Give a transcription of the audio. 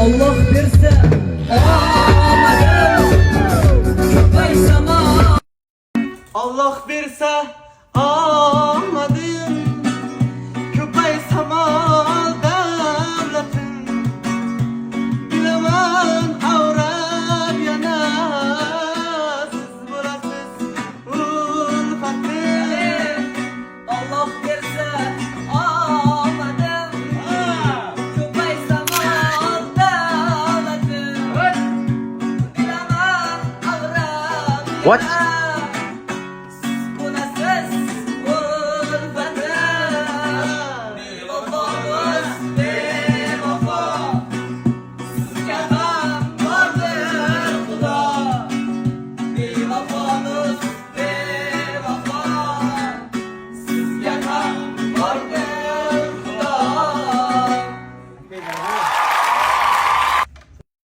Allah berse amadım, köpek zaman. Allah berse amadım, köpek samal davlatın. Bilemem avrab yanasız bulasız ulfatın. Allah berse amadım, köpek zaman davlatın. Bilemem ağrab What? yanasız